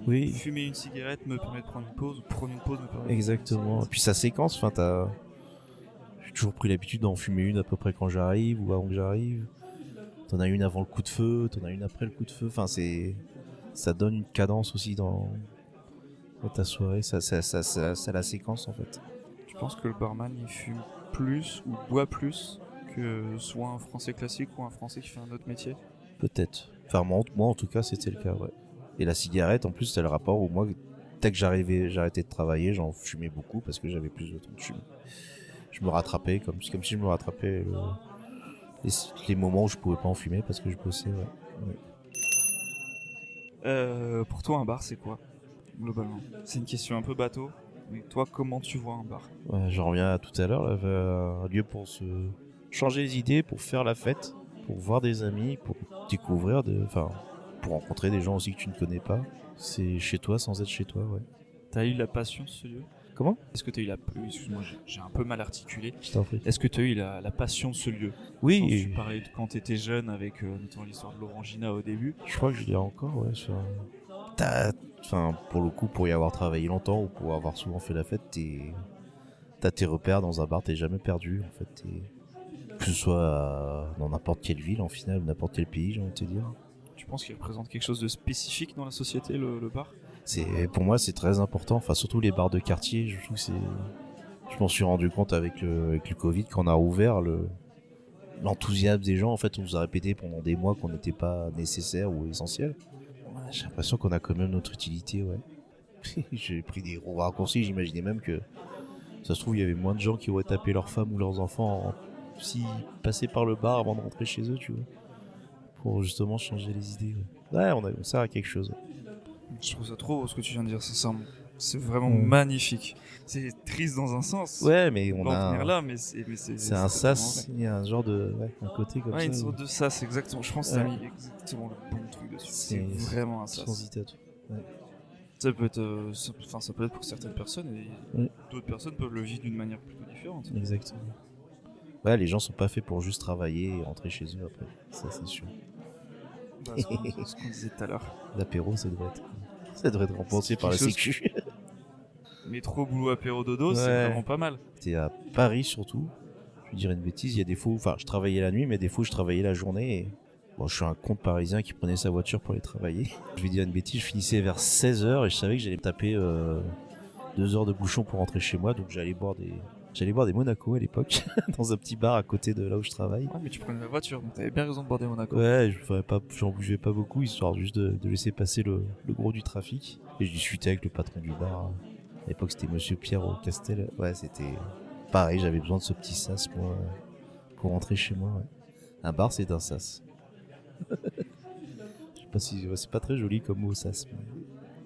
[SPEAKER 6] Oui.
[SPEAKER 5] fumer une cigarette me permet de prendre une pause, ou prendre une pause me permet de
[SPEAKER 6] Exactement. Et puis ça séquence, j'ai toujours pris l'habitude d'en fumer une à peu près quand j'arrive ou avant que j'arrive. T'en as une avant le coup de feu, t'en as une après le coup de feu. Enfin, ça donne une cadence aussi dans ta soirée. Ça la séquence en fait.
[SPEAKER 5] Je pense que le barman il fume plus ou boit plus que soit un français classique ou un français qui fait un autre métier.
[SPEAKER 6] Peut-être. Enfin, moi en tout cas, c'était le cas, ouais. Et la cigarette, en plus, c'est le rapport où moi, dès que j'arrêtais de travailler, j'en fumais beaucoup parce que j'avais plus de temps de fumer. Je me rattrapais comme si je me rattrapais les moments où je pouvais pas en fumer parce que je bossais, ouais.
[SPEAKER 5] Pour toi, un bar, c'est quoi, globalement? C'est une question un peu bateau, mais toi, comment tu vois un bar?
[SPEAKER 6] Ouais, j'en reviens à tout à l'heure, là, un lieu pour se changer les idées, pour faire la fête, pour voir des amis, pour découvrir, pour rencontrer des gens aussi que tu ne connais pas. C'est chez toi sans être chez toi, ouais.
[SPEAKER 5] T'as eu la passion de ce lieu?
[SPEAKER 6] Comment?
[SPEAKER 5] Est-ce que t'as eu excuse-moi, j'ai un peu mal articulé.
[SPEAKER 6] Je t'en prie.
[SPEAKER 5] Est-ce que t'as eu la passion de ce lieu?
[SPEAKER 6] Oui.
[SPEAKER 5] Quand tu parlais de quand t'étais jeune avec notamment l'histoire de l'Orangina au début.
[SPEAKER 6] Je crois que je l'ai encore, ouais. Pour le coup, pour y avoir travaillé longtemps ou pour avoir souvent fait la fête, t'as tes repères dans un bar, t'es jamais perdu, en fait. Que ce soit dans n'importe quelle ville, en final, ou n'importe quel pays, j'ai envie de te dire.
[SPEAKER 5] Tu penses qu'il représente quelque chose de spécifique dans la société, le bar?
[SPEAKER 6] Pour moi, c'est très important. Enfin, surtout les bars de quartier, je trouve que je m'en suis rendu compte avec le Covid, quand on a ouvert l'enthousiasme des gens. En fait, on nous a répété pendant des mois qu'on n'était pas nécessaire ou essentiel. J'ai l'impression qu'on a quand même notre utilité, ouais. J'ai pris des gros raccourcis, j'imaginais même que ça se trouve, il y avait moins de gens qui auraient tapé leurs femmes ou leurs enfants s'ils passaient par le bar avant de rentrer chez eux, tu vois. Pour justement changer les idées, ouais. Ouais, on sert à quelque chose.
[SPEAKER 5] Je trouve ça trop beau ce que tu viens de dire, sincèrement. C'est vraiment
[SPEAKER 6] Mm.
[SPEAKER 5] magnifique. C'est triste dans un sens.
[SPEAKER 6] Ouais, mais
[SPEAKER 5] On
[SPEAKER 6] on
[SPEAKER 5] va en
[SPEAKER 6] a
[SPEAKER 5] venir là, mais
[SPEAKER 6] c'est un sas, il y a un genre de un côté comme
[SPEAKER 5] ouais,
[SPEAKER 6] ça.
[SPEAKER 5] une sorte de sas, exactement. Je pense que t'as
[SPEAKER 6] Ouais.
[SPEAKER 5] mis exactement le bon truc dessus. C'est
[SPEAKER 6] C'est
[SPEAKER 5] vraiment un sas.
[SPEAKER 6] transitatoire.
[SPEAKER 5] Ça peut être, ça peut être pour certaines personnes et
[SPEAKER 6] Mm.
[SPEAKER 5] d'autres personnes peuvent le vivre d'une manière plutôt différente.
[SPEAKER 6] Exactement. Ouais, les gens sont pas faits pour juste travailler et rentrer chez eux après. Ça, c'est sûr.
[SPEAKER 5] Bah, ce qu'on disait tout à l'heure.
[SPEAKER 6] L'apéro, ça devrait être remboursé par la
[SPEAKER 5] quelque
[SPEAKER 6] Sécu.
[SPEAKER 5] Métro, boulot, apéro, dodo, c'est
[SPEAKER 6] Ouais.
[SPEAKER 5] vraiment pas mal.
[SPEAKER 6] J'étais à Paris surtout. Je vais dire une bêtise, il y a des fois où, je travaillais la nuit, mais des fois je travaillais la journée. Et... Bon, je suis un con parisien qui prenait sa voiture pour aller travailler. Je vais dire une bêtise, je finissais vers 16h et je savais que j'allais me taper 2 heures de bouchon pour rentrer chez moi, donc j'allais boire des Monaco à l'époque, dans un petit bar à côté de là où je travaille.
[SPEAKER 5] Ouais, mais tu prenais la voiture, donc t'avais bien raison de border Monaco.
[SPEAKER 6] Ouais, j'en bougeais pas beaucoup, histoire juste de laisser passer le gros du trafic. Et je discutais avec le patron du bar. À l'époque, c'était Monsieur Pierre au Castel. Ouais, c'était pareil, j'avais besoin de ce petit sas pour rentrer chez moi. Ouais. Un bar, c'est un sas. Je sais pas si c'est pas très joli comme mot sas, mais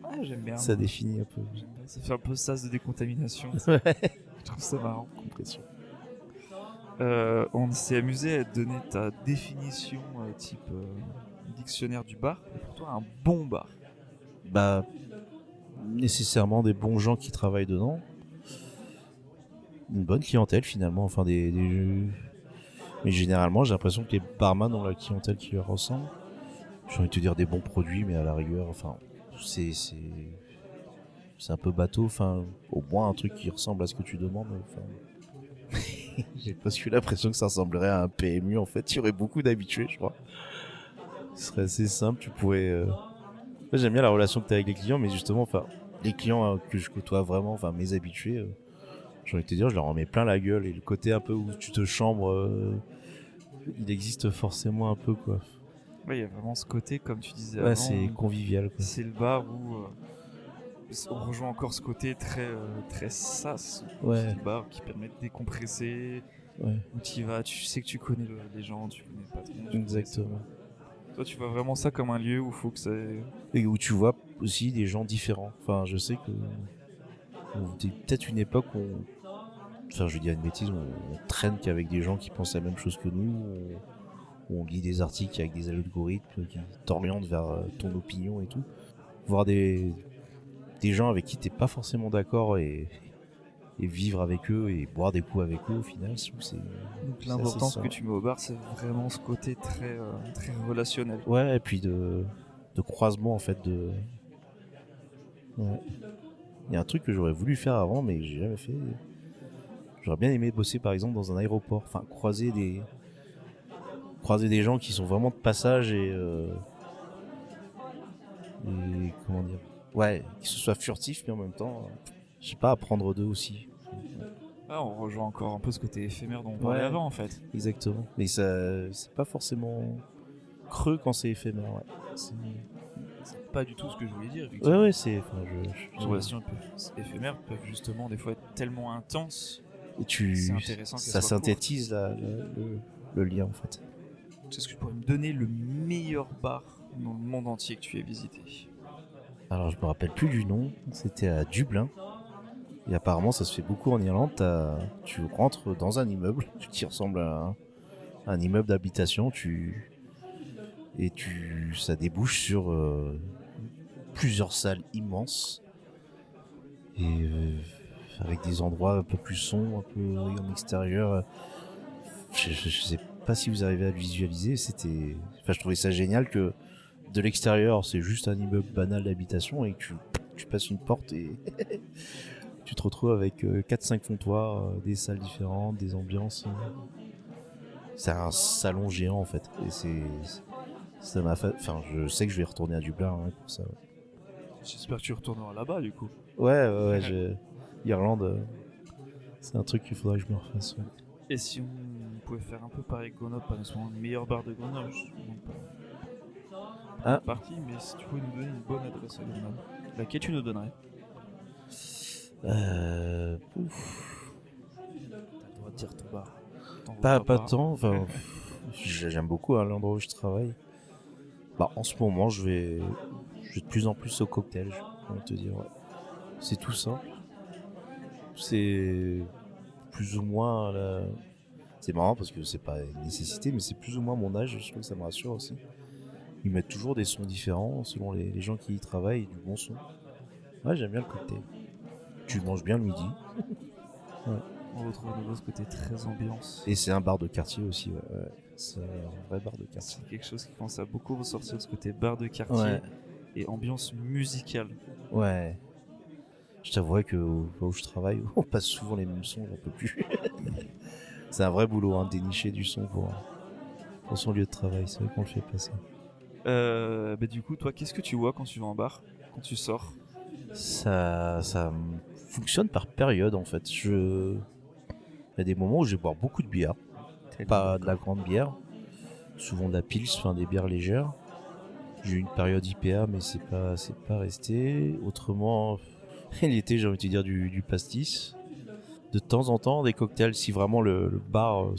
[SPEAKER 5] Ouais, j'aime bien.
[SPEAKER 6] ça définit un peu.
[SPEAKER 5] Ça fait un peu sas de décontamination.
[SPEAKER 6] Ouais.
[SPEAKER 5] Je trouve ça marrant.
[SPEAKER 6] Compression.
[SPEAKER 5] On s'est amusé à te donner ta définition type dictionnaire du bar. Et pour toi, un bon bar.
[SPEAKER 6] Bah, nécessairement des bons gens qui travaillent dedans. Une bonne clientèle finalement, enfin mais généralement j'ai l'impression que les barman ont la clientèle qui leur ressemble. J'ai envie de te dire des bons produits, mais à la rigueur, enfin, c'est un peu bateau, enfin, au moins un truc qui ressemble à ce que tu demandes. Enfin, j'ai presque eu l'impression que ça ressemblerait à un PMU en fait. Il y aurait beaucoup d'habitués, je crois. Ce serait assez simple, tu pourrais. Moi, j'aime bien la relation que tu as avec les clients, mais justement, enfin, les clients que je côtoie vraiment, enfin mes habitués, j'ai envie de te dire, je leur en mets plein la gueule, et le côté un peu où tu te chambres, il existe forcément un peu, quoi.
[SPEAKER 5] Ouais, il y a vraiment ce côté, comme tu disais
[SPEAKER 6] Ouais,
[SPEAKER 5] avant.
[SPEAKER 6] c'est convivial, quoi.
[SPEAKER 5] C'est le bar où on rejoint encore ce côté très sas.
[SPEAKER 6] Ouais.
[SPEAKER 5] Du bar qui permet de décompresser.
[SPEAKER 6] Ouais.
[SPEAKER 5] Où tu y vas, tu sais que tu connais les gens, tu connais le patron. tu connais
[SPEAKER 6] Exactement.
[SPEAKER 5] ça. Toi, tu vois vraiment ça comme un lieu où il faut que ça.
[SPEAKER 6] Et où tu vois aussi des gens différents. Enfin, je sais que c'était peut-être une époque où enfin, je vais dire une bêtise, on traîne qu'avec des gens qui pensent la même chose que nous, on lit des articles avec des algorithmes qui t'orientent vers ton opinion et tout. Voir des gens avec qui t'es pas forcément d'accord et vivre avec eux et boire des coups avec eux au final. Je trouve que
[SPEAKER 5] Donc
[SPEAKER 6] c'est
[SPEAKER 5] l'importance
[SPEAKER 6] assez
[SPEAKER 5] que tu mets au bar, c'est vraiment ce côté très, très relationnel.
[SPEAKER 6] ouais, et puis de croisement en fait ouais. Il y a un truc que j'aurais voulu faire avant mais que j'ai jamais fait. J'aurais bien aimé bosser par exemple dans un aéroport, enfin croiser des gens qui sont vraiment de passage et comment dire, ouais, qui se soient furtifs mais en même temps, je sais pas, apprendre d'eux aussi.
[SPEAKER 5] Ah, on rejoint encore un peu ce côté éphémère dont on parlait
[SPEAKER 6] Ouais.
[SPEAKER 5] avant en fait.
[SPEAKER 6] Exactement. Mais ça, c'est pas forcément creux quand c'est éphémère. Ouais.
[SPEAKER 5] C'est pas du tout ce que je voulais dire.
[SPEAKER 6] Ouais, ouais, c'est. Enfin,
[SPEAKER 5] Les relations éphémères peuvent justement des fois être tellement intenses.
[SPEAKER 6] Et
[SPEAKER 5] C'est intéressant qu'elles
[SPEAKER 6] ça
[SPEAKER 5] soient
[SPEAKER 6] synthétise le lien en fait.
[SPEAKER 5] Est-ce que tu pourrais me donner le meilleur bar dans le monde entier que tu aies visité?
[SPEAKER 6] Alors je me rappelle plus du nom. C'était à Dublin. Et apparemment ça se fait beaucoup en Irlande. Tu rentres dans un immeuble qui ressemble à un immeuble d'habitation. Ça débouche sur plusieurs salles immenses et avec des endroits un peu plus sombres, un peu en extérieur. Je sais pas si vous arrivez à le visualiser. Je trouvais ça génial que de l'extérieur c'est juste un immeuble banal d'habitation et que tu passes une porte et tu te retrouves avec 4-5 comptoirs, des salles différentes, des ambiances. C'est un salon géant en fait. Et ça m'a fait. Enfin, je sais que je vais retourner à Dublin pour ça. Ouais.
[SPEAKER 5] J'espère que tu retourneras là-bas du coup.
[SPEAKER 6] Ouais. Irlande, c'est un truc qu'il faudrait que je me refasse. Ouais.
[SPEAKER 5] Et si on pouvait faire un peu pareil que Grenoble, pas nécessairement le meilleur bar de Grenoble, je ne demande pas partie, mais si tu pouvais nous donner une bonne adresse à Grenoble, laquelle tu nous donnerais?
[SPEAKER 6] Ouf.
[SPEAKER 5] T'as le droit de dire ton bar.
[SPEAKER 6] Pas tant. Enfin, j'aime beaucoup l'endroit où je travaille. Bah, en ce moment, je vais de plus en plus au cocktail. Je vais te dire, ouais. C'est tout simple. C'est plus ou moins C'est marrant parce que c'est pas une nécessité, mais c'est plus ou moins mon âge. Je trouve que ça me rassure aussi. Ils mettent toujours des sons différents selon les gens qui y travaillent, du bon son. Ouais, j'aime bien le cocktail. Tu manges bien le midi. Ouais.
[SPEAKER 5] On retrouve à nouveau ce côté très ambiance.
[SPEAKER 6] Et c'est un bar de quartier aussi, ouais. C'est un vrai bar de quartier.
[SPEAKER 5] C'est quelque chose qui commence à beaucoup ressortir, ce côté bar de quartier
[SPEAKER 6] Ouais.
[SPEAKER 5] et ambiance musicale.
[SPEAKER 6] Ouais. Je t'avouerais que où je travaille, on passe souvent les mêmes sons, j'en peux plus. C'est un vrai boulot, hein, dénicher du son pour son lieu de travail. C'est vrai qu'on le fait passer.
[SPEAKER 5] Du coup, toi, qu'est-ce que tu vois quand tu vas en bar, quand tu sors?
[SPEAKER 6] Ça fonctionne par période en fait. Il y a des moments où je vais boire beaucoup de bière, pas de la grande bière, souvent de la pils, enfin des bières légères. J'ai eu une période IPA, mais c'est pas resté. Autrement, l'été, j'ai envie de te dire du pastis. De temps en temps, des cocktails. Si vraiment le bar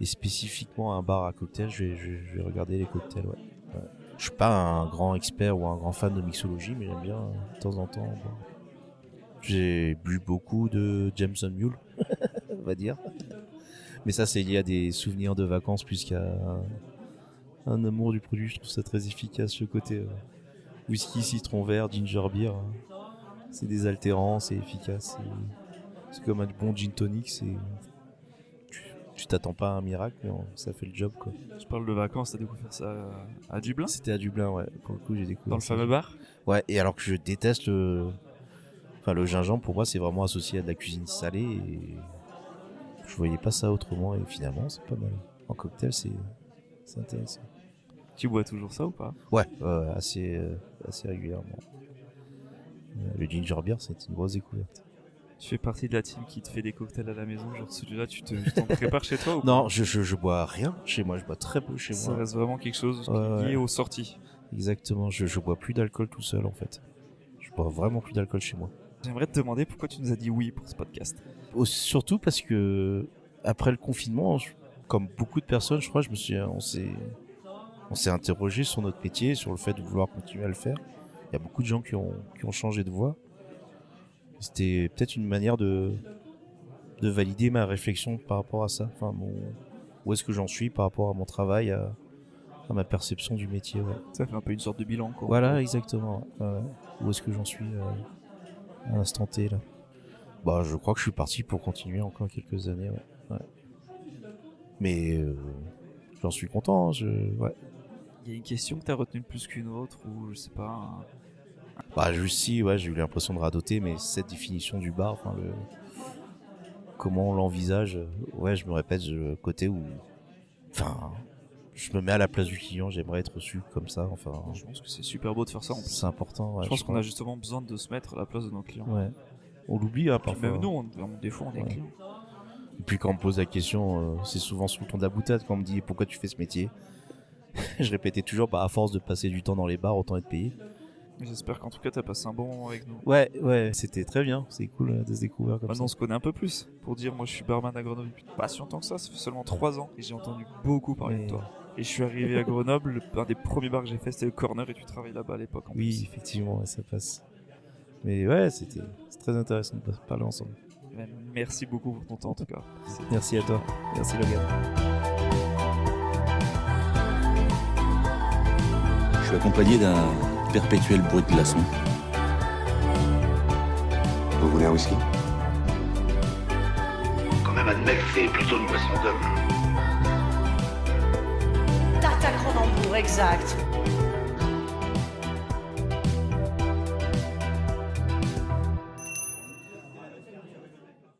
[SPEAKER 6] est spécifiquement un bar à cocktails, je vais regarder les cocktails. Ouais. Je suis pas un grand expert ou un grand fan de mixologie, mais j'aime bien de temps en temps boire. J'ai bu beaucoup de Jameson Mule, on va dire. Mais ça, c'est lié à des souvenirs de vacances plus qu'à un amour du produit. Je trouve ça très efficace, le côté whisky, citron vert, ginger beer. C'est désaltérant, c'est efficace. C'est comme un bon gin tonic. Tu t'attends pas à un miracle, mais ça fait le job, quoi.
[SPEAKER 5] Je parle de vacances, t'as découvert ça à Dublin?
[SPEAKER 6] C'était à Dublin, ouais. Pour le coup, j'ai découvert
[SPEAKER 5] Dans le
[SPEAKER 6] ça.
[SPEAKER 5] fameux bar?
[SPEAKER 6] Ouais, et alors que je déteste le gingembre, pour moi, c'est vraiment associé à de la cuisine salée et je voyais pas ça autrement et finalement, c'est pas mal. En cocktail, c'est intéressant.
[SPEAKER 5] Tu bois toujours ça ou pas?
[SPEAKER 6] Ouais, assez régulièrement. Le ginger beer, c'est une grosse découverte.
[SPEAKER 5] Tu fais partie de la team qui te fait des cocktails à la maison, genre celui-là, tu t'en prépares chez toi ou pas?
[SPEAKER 6] Non, je bois rien chez moi, je bois très peu chez
[SPEAKER 5] Ça
[SPEAKER 6] moi.
[SPEAKER 5] reste vraiment quelque chose
[SPEAKER 6] Ouais,
[SPEAKER 5] lié aux sorties.
[SPEAKER 6] Exactement, je bois plus d'alcool tout seul en fait. Je bois vraiment plus d'alcool chez moi.
[SPEAKER 5] J'aimerais te demander pourquoi tu nous as dit oui pour ce podcast.
[SPEAKER 6] Surtout parce que après le confinement, comme beaucoup de personnes, je crois, on s'est interrogé sur notre métier, sur le fait de vouloir continuer à le faire. Il y a beaucoup de gens qui ont changé de voie. C'était peut-être une manière de valider ma réflexion par rapport à ça. Enfin, où est-ce que j'en suis par rapport à mon travail, à ma perception du métier. Ouais.
[SPEAKER 5] Ça fait un peu une sorte de bilan, quoi.
[SPEAKER 6] Voilà, exactement. Où est-ce que j'en suis à l'instant T là. Bah, je crois que je suis parti pour continuer encore quelques années. Ouais. Ouais. Mais j'en suis content. Ouais.
[SPEAKER 5] Il y a une question que t'as retenue plus qu'une autre, ou je sais pas.
[SPEAKER 6] Bah, juste si, ouais, j'ai eu l'impression de radoter, mais cette définition du bar, enfin, comment on l'envisage, ouais, je me répète, le côté où, enfin, je me mets à la place du client, j'aimerais être reçu comme ça, enfin.
[SPEAKER 5] Je pense que c'est super beau de faire ça en plus.
[SPEAKER 6] C'est important, ouais.
[SPEAKER 5] Je pense qu'on a justement besoin de se mettre à la place de nos clients.
[SPEAKER 6] Ouais. On l'oublie, hein,
[SPEAKER 5] Puis
[SPEAKER 6] parfois.
[SPEAKER 5] même nous, des fois, on est
[SPEAKER 6] Ouais.
[SPEAKER 5] clients.
[SPEAKER 6] Et puis quand on me pose la question, c'est souvent sous le ton de la boutade, quand on me dit pourquoi tu fais ce métier. Je répétais toujours, bah, à force de passer du temps dans les bars, autant être payé.
[SPEAKER 5] J'espère qu'en tout cas, t'as passé un bon moment avec nous.
[SPEAKER 6] Ouais, c'était très bien, c'est cool de se découvrir comme
[SPEAKER 5] Maintenant, on
[SPEAKER 6] ça.
[SPEAKER 5] se connaît un peu plus. Pour dire, moi, je suis barman à Grenoble depuis pas si longtemps que ça fait seulement 3 ans. Et j'ai entendu beaucoup parler de toi. Et je suis arrivé à Grenoble, un des premiers bars que j'ai fait, c'était le Corner, et tu travaillais là-bas à l'époque.
[SPEAKER 6] Oui, effectivement, ouais, ça passe. Mais ouais, c'est très intéressant de parler ensemble.
[SPEAKER 5] Mais merci beaucoup pour ton temps, en tout cas.
[SPEAKER 6] Merci à toi. Merci Logan.
[SPEAKER 1] Je suis accompagné d'un perpétuel bruit de glaçons.
[SPEAKER 2] Vous voulez un whisky?
[SPEAKER 3] Quand même admettre que c'est plutôt une boisson d'homme.
[SPEAKER 4] Tarte à Cronenbourg, exact.